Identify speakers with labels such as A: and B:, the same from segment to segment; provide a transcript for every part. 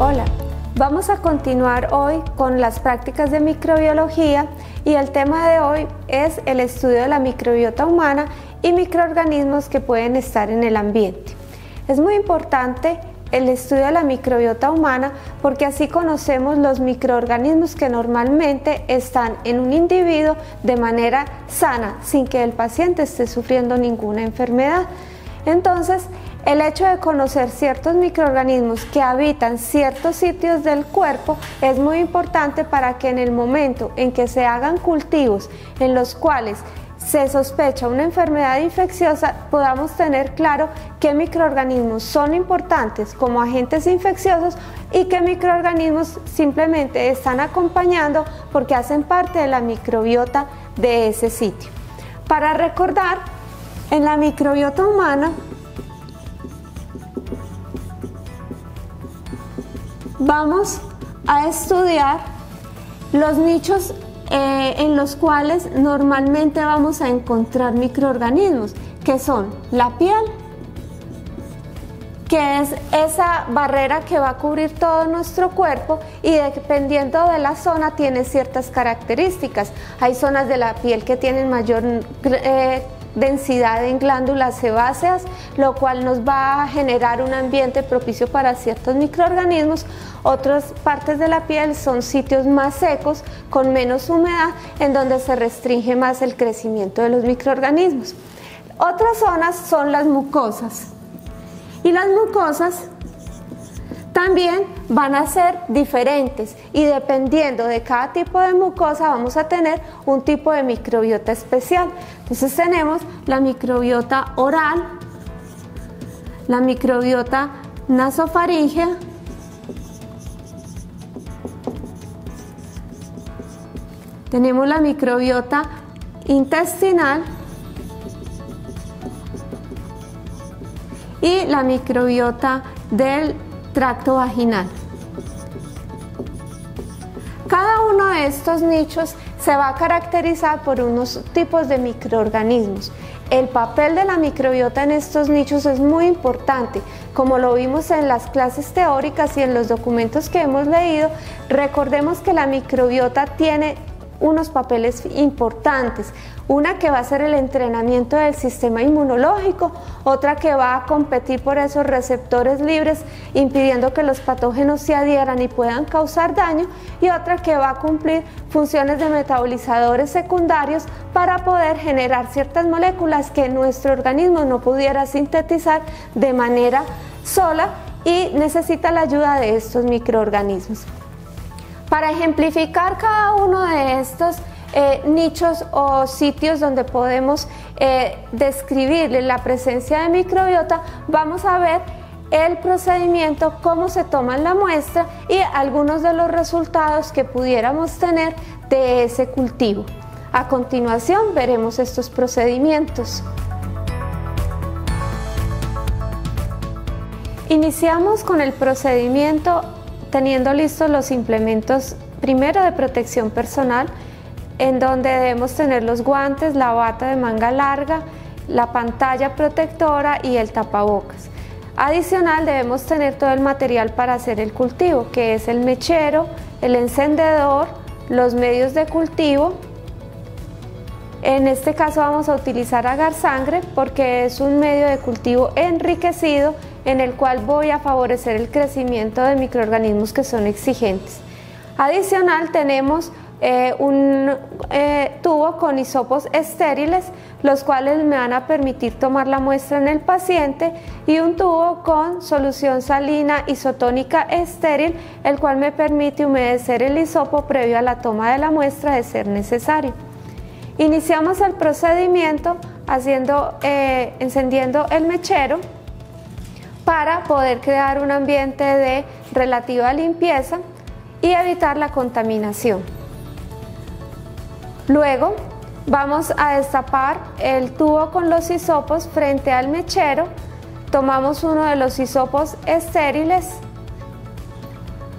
A: Hola, vamos a continuar hoy con las prácticas de microbiología y el tema de hoy es el estudio de la microbiota humana y microorganismos que pueden estar en el ambiente. Es muy importante el estudio de la microbiota humana porque así conocemos los microorganismos que normalmente están en un individuo de manera sana, sin que el paciente esté sufriendo ninguna enfermedad. Entonces, el hecho de conocer ciertos microorganismos que habitan ciertos sitios del cuerpo es muy importante para que en el momento en que se hagan cultivos en los cuales se sospecha una enfermedad infecciosa, podamos tener claro qué microorganismos son importantes como agentes infecciosos y qué microorganismos simplemente están acompañando porque hacen parte de la microbiota de ese sitio. Para recordar, en la microbiota humana vamos a estudiar los nichos en los cuales normalmente vamos a encontrar microorganismos, que son la piel, que es esa barrera que va a cubrir todo nuestro cuerpo y dependiendo de la zona tiene ciertas características. Hay zonas de la piel que tienen mayor densidad en glándulas sebáceas, lo cual nos va a generar un ambiente propicio para ciertos microorganismos. Otras partes de la piel son sitios más secos, con menos humedad, en donde se restringe más el crecimiento de los microorganismos. Otras zonas son las mucosas. Y las mucosas también van a ser diferentes y dependiendo de cada tipo de mucosa vamos a tener un tipo de microbiota especial. Entonces tenemos la microbiota oral, la microbiota nasofaríngea, tenemos la microbiota intestinal y la microbiota del tracto vaginal. Cada uno de estos nichos se va a caracterizar por unos tipos de microorganismos. El papel de la microbiota en estos nichos es muy importante, como lo vimos en las clases teóricas y en los documentos que hemos leído. Recordemos que la microbiota tiene unos papeles importantes, una que va a ser el entrenamiento del sistema inmunológico, otra que va a competir por esos receptores libres impidiendo que los patógenos se adhieran y puedan causar daño, y otra que va a cumplir funciones de metabolizadores secundarios para poder generar ciertas moléculas que nuestro organismo no pudiera sintetizar de manera sola y necesita la ayuda de estos microorganismos. Para ejemplificar cada uno de estos nichos o sitios donde podemos describir la presencia de microbiota, vamos a ver el procedimiento, cómo se toma la muestra y algunos de los resultados que pudiéramos tener de ese cultivo. A continuación veremos estos procedimientos. Iniciamos con el procedimiento teniendo listos los implementos primero de protección personal, en donde debemos tener los guantes, la bata de manga larga, la pantalla protectora y el tapabocas. Adicional debemos tener todo el material para hacer el cultivo, que es el mechero, el encendedor, los medios de cultivo. En este caso vamos a utilizar agar sangre porque es un medio de cultivo enriquecido en el cual voy a favorecer el crecimiento de microorganismos que son exigentes. Adicional tenemos un tubo con hisopos estériles, los cuales me van a permitir tomar la muestra en el paciente, y un tubo con solución salina isotónica estéril, el cual me permite humedecer el hisopo previo a la toma de la muestra de ser necesario. Iniciamos el procedimiento encendiendo el mechero para poder crear un ambiente de relativa limpieza y evitar la contaminación. Luego vamos a destapar el tubo con los hisopos frente al mechero, tomamos uno de los hisopos estériles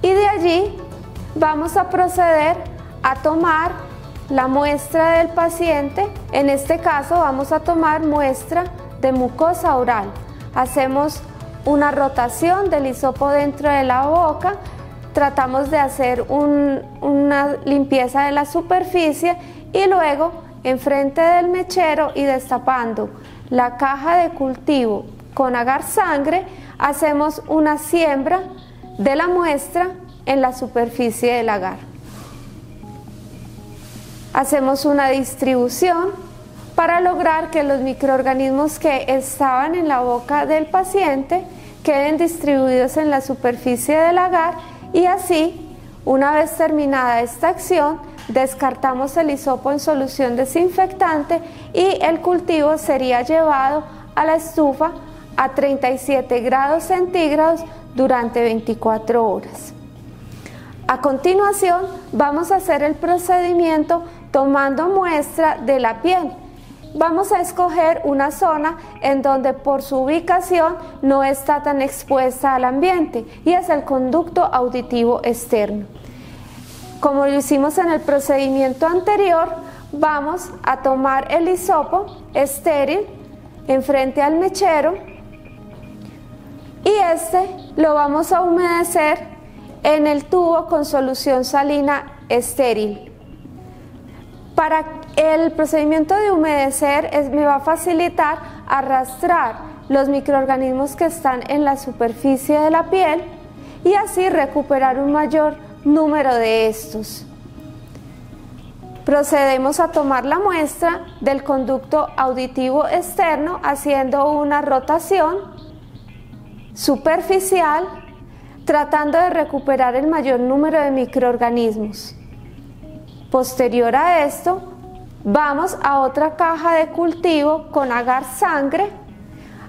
A: y de allí vamos a proceder a tomar la muestra del paciente. En este caso vamos a tomar muestra de mucosa oral. Hacemos una rotación del hisopo dentro de la boca, tratamos de hacer una limpieza de la superficie y luego enfrente del mechero y destapando la caja de cultivo con agar sangre, hacemos una siembra de la muestra en la superficie del agar. Hacemos una distribución para lograr que los microorganismos que estaban en la boca del paciente queden distribuidos en la superficie del agar y así, una vez terminada esta acción, descartamos el hisopo en solución desinfectante y el cultivo sería llevado a la estufa a 37 grados centígrados durante 24 horas. A continuación, vamos a hacer el procedimiento tomando muestra de la piel. Vamos a escoger una zona en donde por su ubicación no está tan expuesta al ambiente y es el conducto auditivo externo. Como lo hicimos en el procedimiento anterior, vamos a tomar el hisopo estéril enfrente al mechero y este lo vamos a humedecer en el tubo con solución salina estéril. Para el procedimiento de humedecer me va a facilitar arrastrar los microorganismos que están en la superficie de la piel y así recuperar un mayor número de estos. Procedemos a tomar la muestra del conducto auditivo externo haciendo una rotación superficial tratando de recuperar el mayor número de microorganismos. Posterior a esto, vamos a otra caja de cultivo con agar sangre,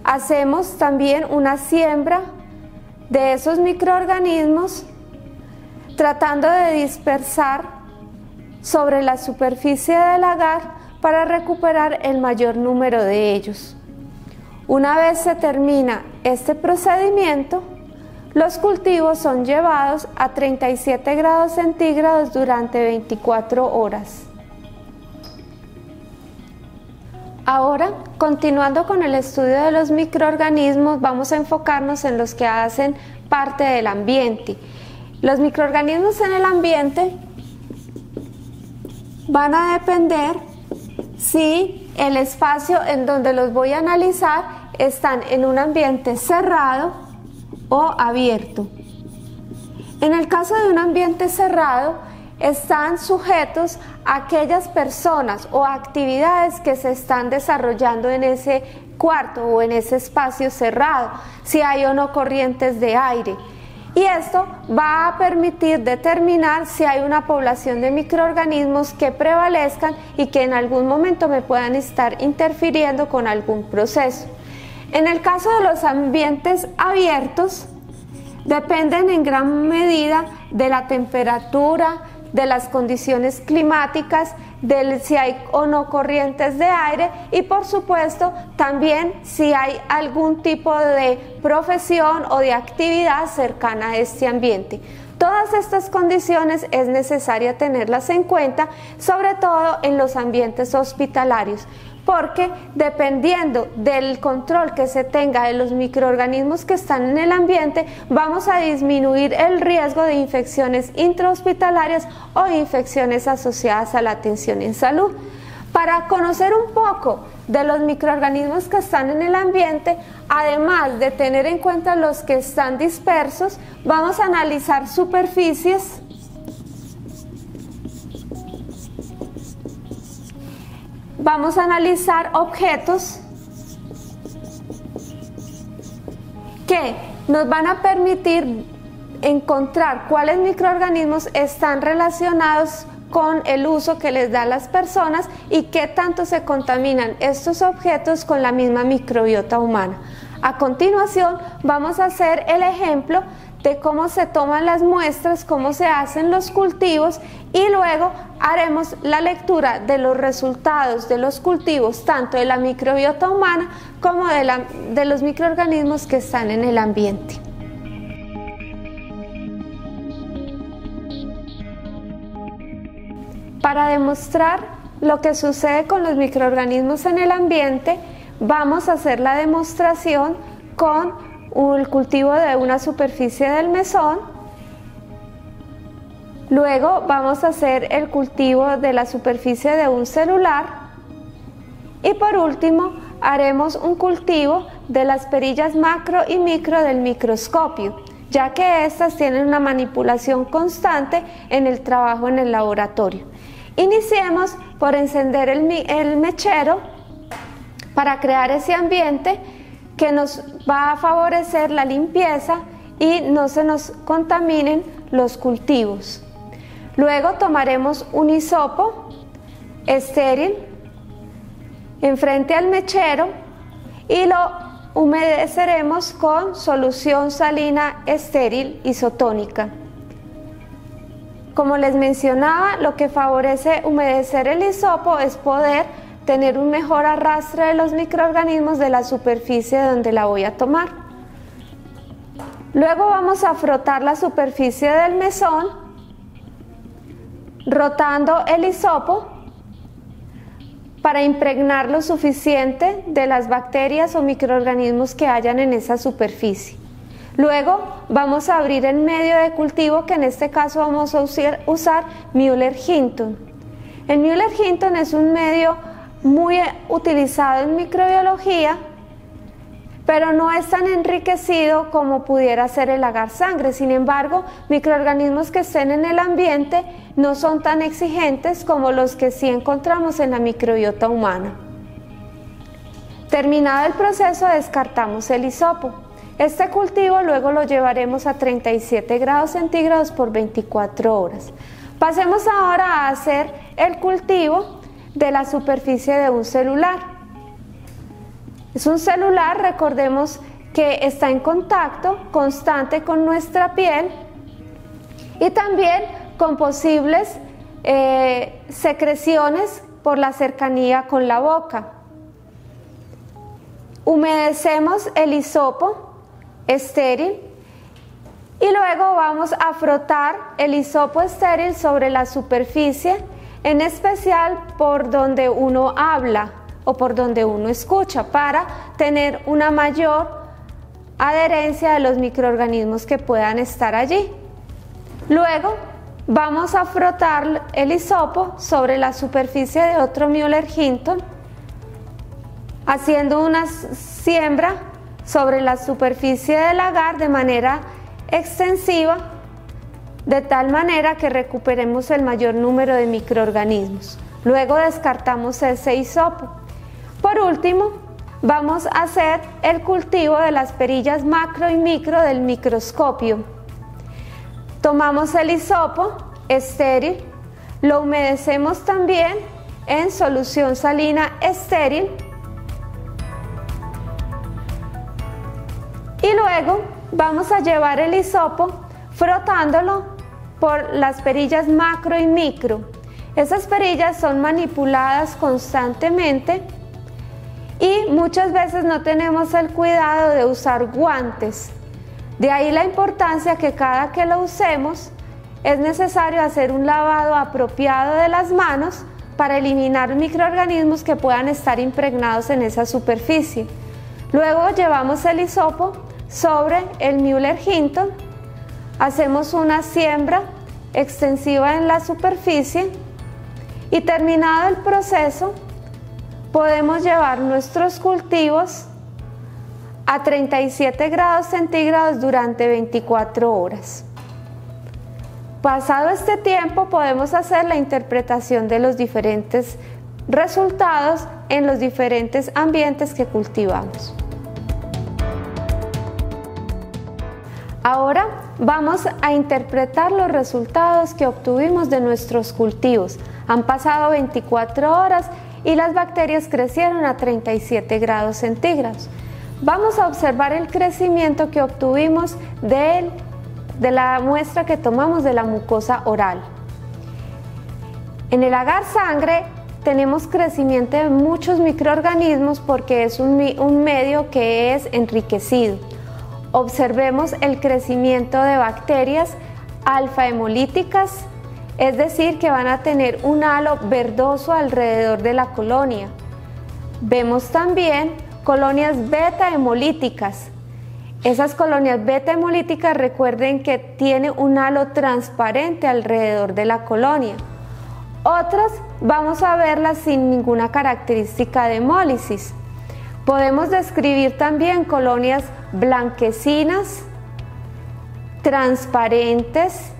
A: hacemos también una siembra de esos microorganismos tratando de dispersar sobre la superficie del agar para recuperar el mayor número de ellos. Una vez se termina este procedimiento, los cultivos son llevados a 37 grados centígrados durante 24 horas. Ahora, continuando con el estudio de los microorganismos, vamos a enfocarnos en los que hacen parte del ambiente. Los microorganismos en el ambiente van a depender si el espacio en donde los voy a analizar están en un ambiente cerrado o abierto. En el caso de un ambiente cerrado, están sujetos a aquellas personas o actividades que se están desarrollando en ese cuarto o en ese espacio cerrado, si hay o no corrientes de aire. Y esto va a permitir determinar si hay una población de microorganismos que prevalezcan y que en algún momento me puedan estar interfiriendo con algún proceso. En el caso de los ambientes abiertos, dependen en gran medida de la temperatura, de las condiciones climáticas, de si hay o no corrientes de aire y por supuesto también si hay algún tipo de profesión o de actividad cercana a este ambiente. Todas estas condiciones es necesario tenerlas en cuenta, sobre todo en los ambientes hospitalarios, porque dependiendo del control que se tenga de los microorganismos que están en el ambiente, vamos a disminuir el riesgo de infecciones intrahospitalarias o infecciones asociadas a la atención en salud. Para conocer un poco de los microorganismos que están en el ambiente, además de tener en cuenta los que están dispersos, vamos a analizar superficies, vamos a analizar objetos que nos van a permitir encontrar cuáles microorganismos están relacionados con el uso que les da a las personas y qué tanto se contaminan estos objetos con la misma microbiota humana. A continuación vamos a hacer el ejemplo de cómo se toman las muestras, cómo se hacen los cultivos y luego haremos la lectura de los resultados de los cultivos, tanto de la microbiota humana como de los microorganismos que están en el ambiente. Para demostrar lo que sucede con los microorganismos en el ambiente, vamos a hacer la demostración con el cultivo de una superficie del mesón. Luego vamos a hacer el cultivo de la superficie de un celular. Y por último, haremos un cultivo de las perillas macro y micro del microscopio, ya que estas tienen una manipulación constante en el trabajo en el laboratorio. Iniciemos por encender el mechero para crear ese ambiente que nos va a favorecer la limpieza y no se nos contaminen los cultivos. Luego tomaremos un hisopo estéril enfrente al mechero y lo humedeceremos con solución salina estéril isotónica. Como les mencionaba, lo que favorece humedecer el hisopo es poder tener un mejor arrastre de los microorganismos de la superficie donde la voy a tomar. Luego vamos a frotar la superficie del mesón, rotando el hisopo para impregnar lo suficiente de las bacterias o microorganismos que hayan en esa superficie. Luego vamos a abrir el medio de cultivo, que en este caso vamos a usar Müller-Hinton. El Müller-Hinton es un medio muy utilizado en microbiología, pero no es tan enriquecido como pudiera ser el agar sangre. Sin embargo, microorganismos que estén en el ambiente no son tan exigentes como los que sí encontramos en la microbiota humana. Terminado el proceso, descartamos el hisopo. Este cultivo luego lo llevaremos a 37 grados centígrados por 24 horas. Pasemos ahora a hacer el cultivo de la superficie de un celular. Es un celular, recordemos que está en contacto constante con nuestra piel y también con posibles secreciones por la cercanía con la boca. Humedecemos el hisopo estéril y luego vamos a frotar el hisopo estéril sobre la superficie, en especial por donde uno habla o por donde uno escucha, para tener una mayor adherencia de los microorganismos que puedan estar allí. Luego vamos a frotar el hisopo sobre la superficie de otro Müller-Hinton, haciendo una siembra sobre la superficie del agar de manera extensiva, de tal manera que recuperemos el mayor número de microorganismos. Luego descartamos ese hisopo. Por último, vamos a hacer el cultivo de las perillas macro y micro del microscopio. Tomamos el hisopo estéril, lo humedecemos también en solución salina estéril y luego vamos a llevar el hisopo frotándolo por las perillas macro y micro. Esas perillas son manipuladas constantemente y muchas veces no tenemos el cuidado de usar guantes. De ahí la importancia que cada que lo usemos es necesario hacer un lavado apropiado de las manos para eliminar microorganismos que puedan estar impregnados en esa superficie. Luego llevamos el hisopo sobre el Müller-Hinton, hacemos una siembra extensiva en la superficie y terminado el proceso podemos llevar nuestros cultivos a 37 grados centígrados durante 24 horas. Pasado este tiempo podemos hacer la interpretación de los diferentes resultados en los diferentes ambientes que cultivamos. Ahora vamos a interpretar los resultados que obtuvimos de nuestros cultivos. Han pasado 24 horas y las bacterias crecieron a 37 grados centígrados. Vamos a observar el crecimiento que obtuvimos de la muestra que tomamos de la mucosa oral. En el agar sangre tenemos crecimiento de muchos microorganismos porque es un medio que es enriquecido. Observemos el crecimiento de bacterias alfa-hemolíticas, es decir, que van a tener un halo verdoso alrededor de la colonia. Vemos también colonias beta-hemolíticas. Esas colonias beta hemolíticas, recuerden que tiene un halo transparente alrededor de la colonia. Otras vamos a verlas sin ninguna característica de hemólisis. Podemos describir también colonias blanquecinas, transparentes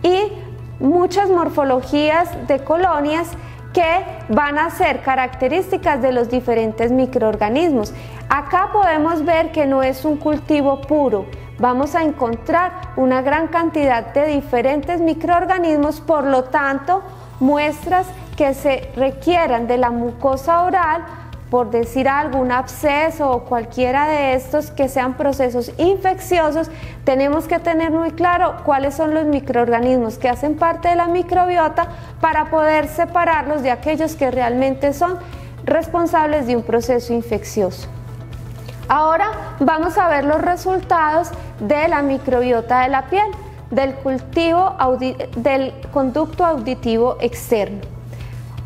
A: y muchas morfologías de colonias que van a ser características de los diferentes microorganismos. Acá podemos ver que no es un cultivo puro. Vamos a encontrar una gran cantidad de diferentes microorganismos, por lo tanto, muestras que se requieran de la mucosa oral, por decir algún absceso o cualquiera de estos que sean procesos infecciosos, tenemos que tener muy claro cuáles son los microorganismos que hacen parte de la microbiota para poder separarlos de aquellos que realmente son responsables de un proceso infeccioso. Ahora vamos a ver los resultados de la microbiota de la piel, del del conducto auditivo externo.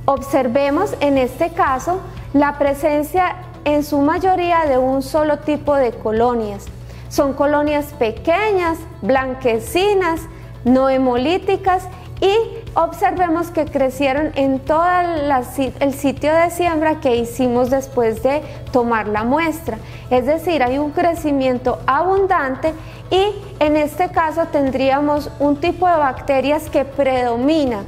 A: Observemos en este caso la presencia en su mayoría de un solo tipo de colonias. Son colonias pequeñas, blanquecinas, no hemolíticas, y observemos que crecieron en todo el sitio de siembra que hicimos después de tomar la muestra. Es decir, hay un crecimiento abundante y en este caso tendríamos un tipo de bacterias que predomina.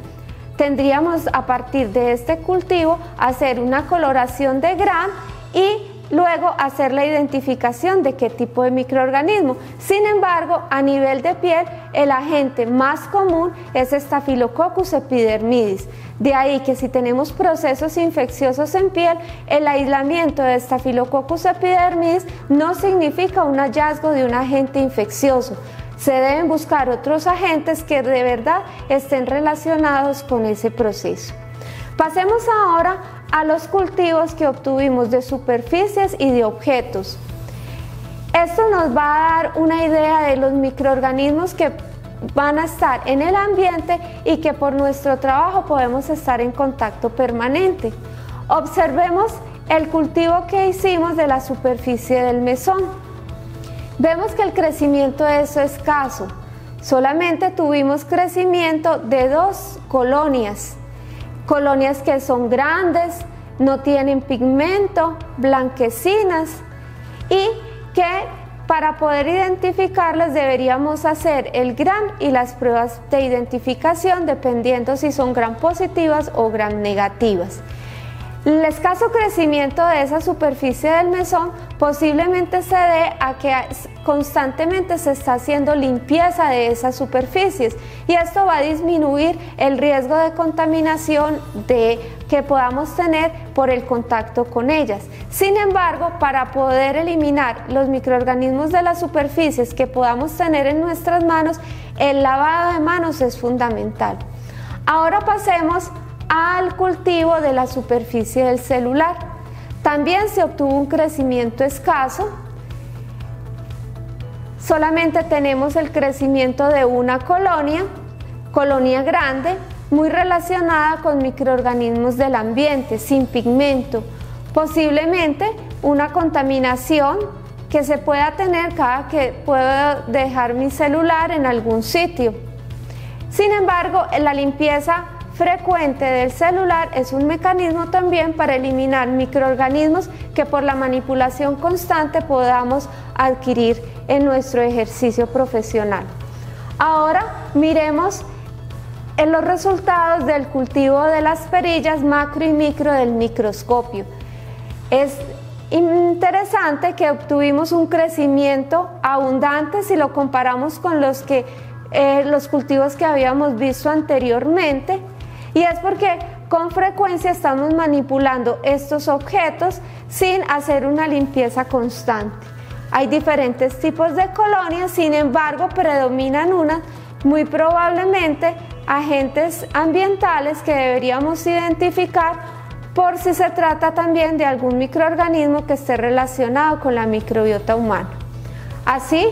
A: Tendríamos a partir de este cultivo hacer una coloración de Gram y luego hacer la identificación de qué tipo de microorganismo. Sin embargo, a nivel de piel, el agente más común es Staphylococcus epidermidis. De ahí que si tenemos procesos infecciosos en piel, el aislamiento de Staphylococcus epidermidis no significa un hallazgo de un agente infeccioso. Se deben buscar otros agentes que de verdad estén relacionados con ese proceso. Pasemos ahora a los cultivos que obtuvimos de superficies y de objetos. Esto nos va a dar una idea de los microorganismos que van a estar en el ambiente y que por nuestro trabajo podemos estar en contacto permanente. Observemos el cultivo que hicimos de la superficie del mesón. Vemos que el crecimiento es escaso. Solamente tuvimos crecimiento de 2 colonias. Colonias que son grandes, no tienen pigmento, blanquecinas, y que para poder identificarlas deberíamos hacer el Gram y las pruebas de identificación dependiendo si son Gram positivas o Gram negativas. El escaso crecimiento de esa superficie del mesón posiblemente se dé a que constantemente se está haciendo limpieza de esas superficies y esto va a disminuir el riesgo de contaminación que podamos tener por el contacto con ellas. Sin embargo, para poder eliminar los microorganismos de las superficies que podamos tener en nuestras manos, el lavado de manos es fundamental. Ahora pasemos al cultivo de la superficie del celular. También se obtuvo un crecimiento escaso. Solamente tenemos el crecimiento de una colonia grande, muy relacionada con microorganismos del ambiente, sin pigmento. Posiblemente una contaminación que se pueda tener cada que puedo dejar mi celular en algún sitio. Sin embargo, la limpieza frecuente del celular es un mecanismo también para eliminar microorganismos que por la manipulación constante podamos adquirir en nuestro ejercicio profesional. Ahora miremos en los resultados del cultivo de las perillas macro y micro del microscopio. Es interesante que obtuvimos un crecimiento abundante si lo comparamos con los cultivos que habíamos visto anteriormente. Y es porque con frecuencia estamos manipulando estos objetos sin hacer una limpieza constante. Hay diferentes tipos de colonias, sin embargo, predominan unas, muy probablemente agentes ambientales que deberíamos identificar por si se trata también de algún microorganismo que esté relacionado con la microbiota humana. Así,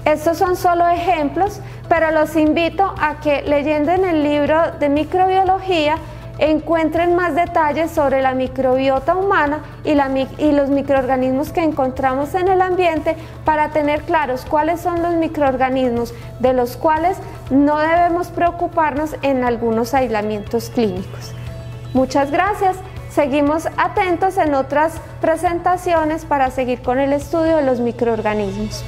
A: estos son solo ejemplos, pero los invito a que leyendo en el libro de microbiología encuentren más detalles sobre la microbiota humana y los microorganismos que encontramos en el ambiente, para tener claros cuáles son los microorganismos de los cuales no debemos preocuparnos en algunos aislamientos clínicos. Muchas gracias. Seguimos atentos en otras presentaciones para seguir con el estudio de los microorganismos.